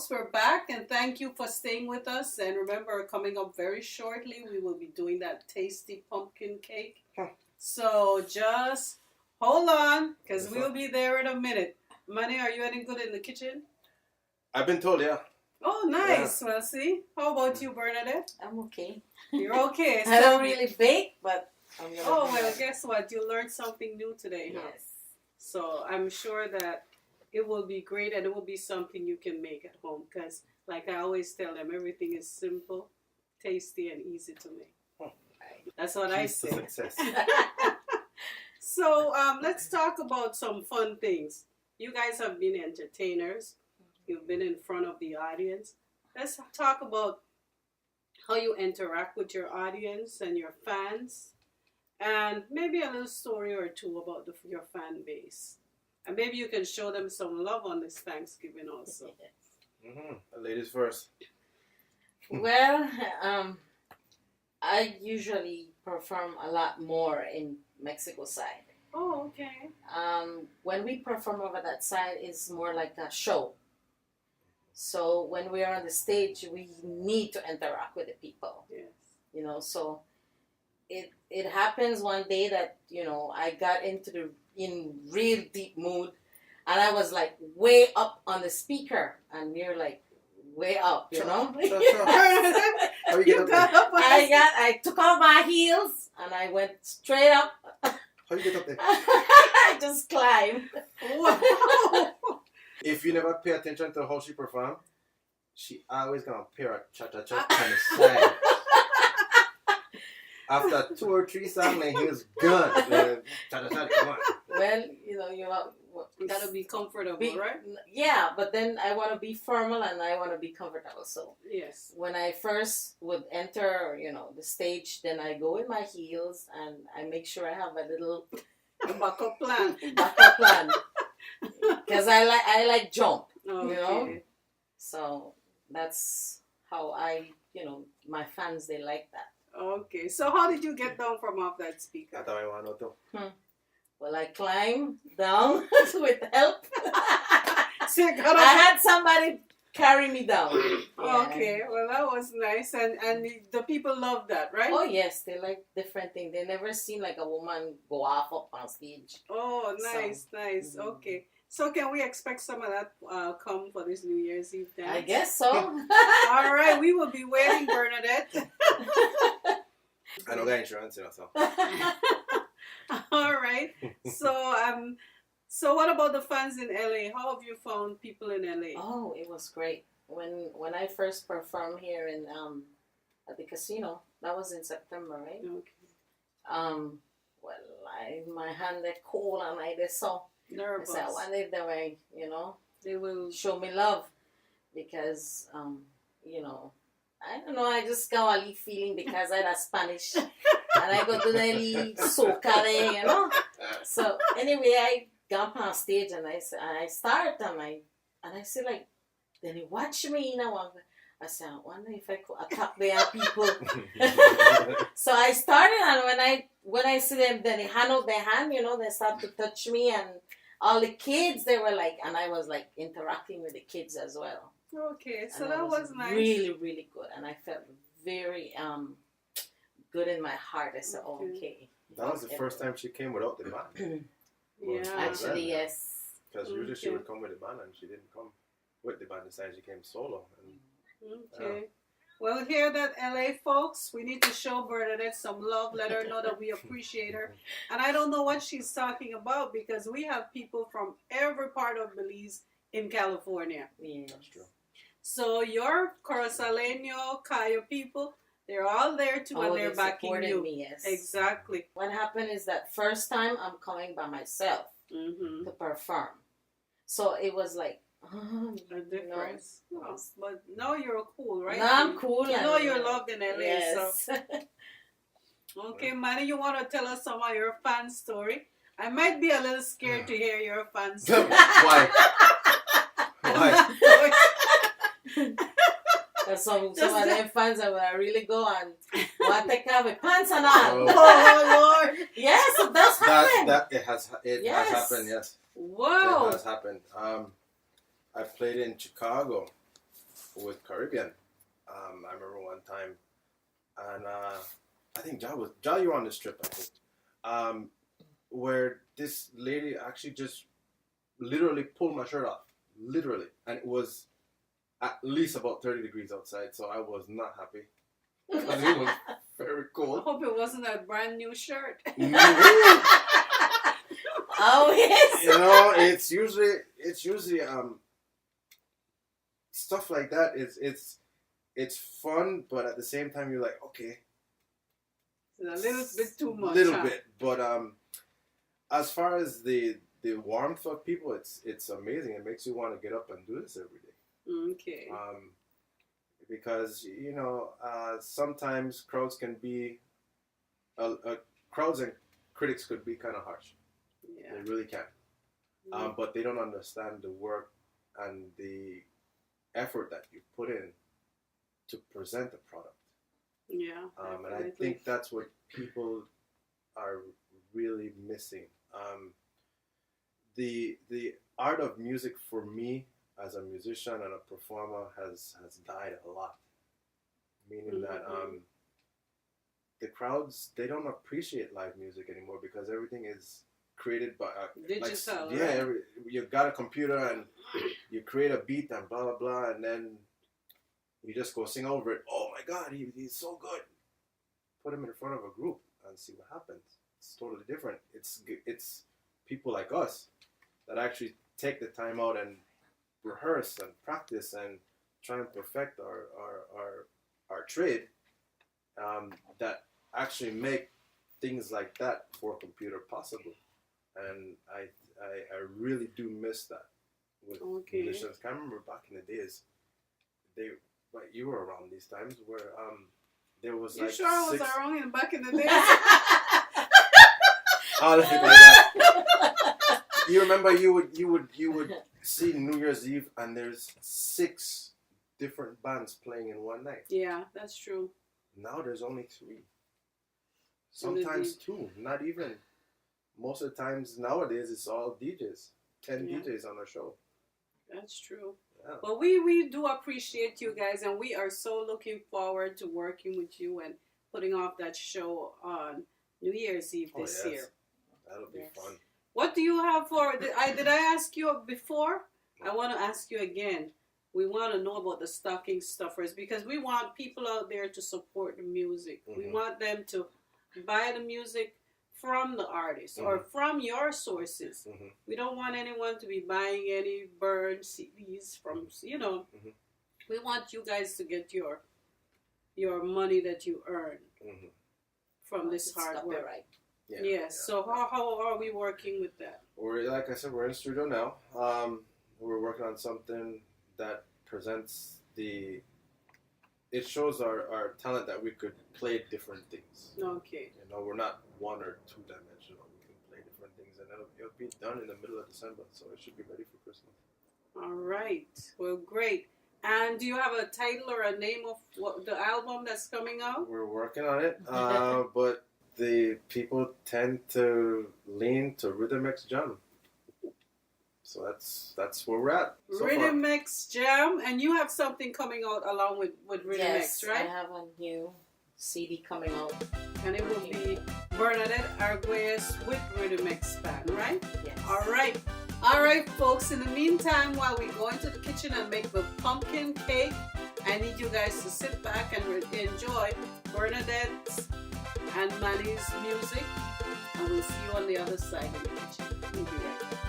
folks, we're back, and thank you for staying with us. And remember, coming up very shortly, we will be doing that tasty pumpkin cake. So just hold on, because we'll be there in a minute. Manny, are you any good in the kitchen? I've been told, yeah. Oh, nice. Yeah. Well, see. How about you, Bernadette? I'm okay. You're okay. I don't really bake, but I'm gonna well, guess what? You learned something new today, huh? Yes. So I'm sure that it will be great, and it will be something you can make at home, because like I always tell them, everything is simple, tasty, and easy to make. That's what I say. Success. So let's talk about some fun things. You guys have been entertainers. You've been in front of the audience. Let's talk about how you interact with your audience and your fans, and maybe a little story or two about your fan base. And maybe you can show them some love on this Thanksgiving also. Ladies first. Well, I usually perform a lot more in Mexico side. Oh, okay. When we perform over that side, it's more like a show. So when we are on the stage, we need to interact with the people. Yes. You know, so it happens one day that, you know, I got in real deep mood, and I was like way up on the speaker, and you're like way up, you know. How you get up there? I took off my heels and I went straight up. How you get up there? I just climbed. Wow. If you never pay attention to how she perform, she always gonna pair a cha-cha-cha on the side. After 2 or 3 songs, like, he was gone. Cha-cha-cha, come on. Well, you know, you gotta be comfortable, right? Yeah, but then I want to be formal and I want to be comfortable. So yes, when I first would enter, you know, the stage, then I go in my heels and I make sure I have a little backup plan. Because I like jump, okay. You know. So that's how you know, my fans, they like that. Okay, so how did you get down from off that speaker? That's how I want to know. Well, I climbed down with help. So I had somebody carry me down. Yeah. Okay, well that was nice, and the people loved that, right? Oh yes, they like different things. They never seen like a woman go off up on stage. Oh, nice, so, nice. Okay, so can we expect some of that come for this New Year's Eve dance? I guess so. All right, we will be waiting, Bernadette. I don't got insurance, you know, so. All right. So what about the fans in LA? How have you found people in LA? Oh, it was great. When I first performed here in at the casino, that was in September, right? Okay. Well, my hand is cold and I just so nervous. I said, I wonder if they were, you know, they will show me love, because you know, I don't know, I just got a feeling because I had a Spanish and I go to the soca there, you know. So anyway, I got on stage and I start and I say like, then he watch me, you know. I said, I wonder if I could attack their people. So I started, and when I see them, then they hand out their hand, you know, they start to touch me, and all the kids, they were like, and I was like interacting with the kids as well. Okay, so and that was nice. Really, really good, and I felt very good in my heart. I said, okay. That was the first time she came without the band. Yeah, actually, yes. Because usually she would come with the band, and she didn't come with the band this time. She came solo. Okay. Well, hear that, LA folks? We need to show Bernadette some love. Let her know that we appreciate her. And I don't know what she's talking about, because we have people from every part of Belize in California. Yeah, that's true. So your Corozaleño, Cayo people, they're all there too, and they're backing you. Me, yes. Exactly. What happened is that first time I'm coming by myself to perform. So it was like, a difference. No, but now you're cool, right? Now I'm cool. You know you're loved in LA. Yes. So. Okay, Manny, you want to tell us some of your fan story? I might be a little scared to hear your fan story. Why? Why? Some of them fans that will really go and want to take off with pants and all. Oh Lord! Yes, it does happen. It has happened. Yes. Wow. It has happened. I played in Chicago, with Caribbean. I remember one time, and I think Ja, you were on this trip, I think, where this lady actually just literally pulled my shirt off, literally, and it was at least about 30 degrees outside, so I was not happy. Because it was very I cold. hope it wasn't a brand new shirt. Oh yes. You know, it's usually stuff like that. It's fun, but at the same time you're like, okay, It's a little bit too much. little bit. But as far as the warmth of people, it's amazing. It makes you want to get up and do this every day. Okay. Because you know, sometimes crowds can be, crowds and critics could be kind of harsh. Yeah. They really can. But they don't understand the work and the effort that you put in to present the product. Yeah. And I think that's what people are really missing. The art of music for me as a musician and a performer has died a lot. Meaning that the crowds, they don't appreciate live music anymore because everything is created by digital. You got a computer and you create a beat and blah blah blah, and then you just go sing over it. Oh my God, he's so good. Put him in front of a group and see what happens. It's totally different. It's people like us that actually take the time out and rehearse and practice and try and perfect our trade, that actually make things like that for a computer possible. And I really do miss that with musicians. I remember back in the days, you were around these times where there was you like sure I was around back in the day? Honestly, like that. You remember you would see New Year's Eve and there's 6 different bands playing in one night. Yeah, that's true. Now there's only 3. Sometimes 2, not even. Most of the times nowadays it's all DJs. 10 DJs on a show. That's true. Yeah. Well, we do appreciate you guys, and we are so looking forward to working with you and putting off that show on New Year's Eve this year. That'll be fun. What do you have for? Did I ask you before? I want to ask you again. We want to know about the stocking stuffers because we want people out there to support the music. Mm-hmm. We want them to buy the music from the artist or from your sources. Mm-hmm. We don't want anyone to be buying any burned CDs from, we want you guys to get your money that you earn from this hard work. Right. Yes. So how are we working with that? Like I said, we're in the studio now. We're working on something that presents it shows our talent that we could play different things. Okay. We're not 1 or 2 dimensional. We can play different things, and it'll be done in the middle of December, so it should be ready for Christmas. All right. Well, great. And do you have a title or a name of the album that's coming out? We're working on it, but the people tend to lean to Rhythm X Jam. So that's where we're at. So Rhythm X Jam, and you have something coming out along with Rhythm X, right? I have a new CD coming out. And it will be Bernadette Arguelles with Rhythm X Band, right? Yes. All right, folks. In the meantime, while we go into the kitchen and make the pumpkin cake, I need you guys to sit back and enjoy Bernadette's and Manny's music. And we'll see you on the other side of the kitchen. We'll be right back.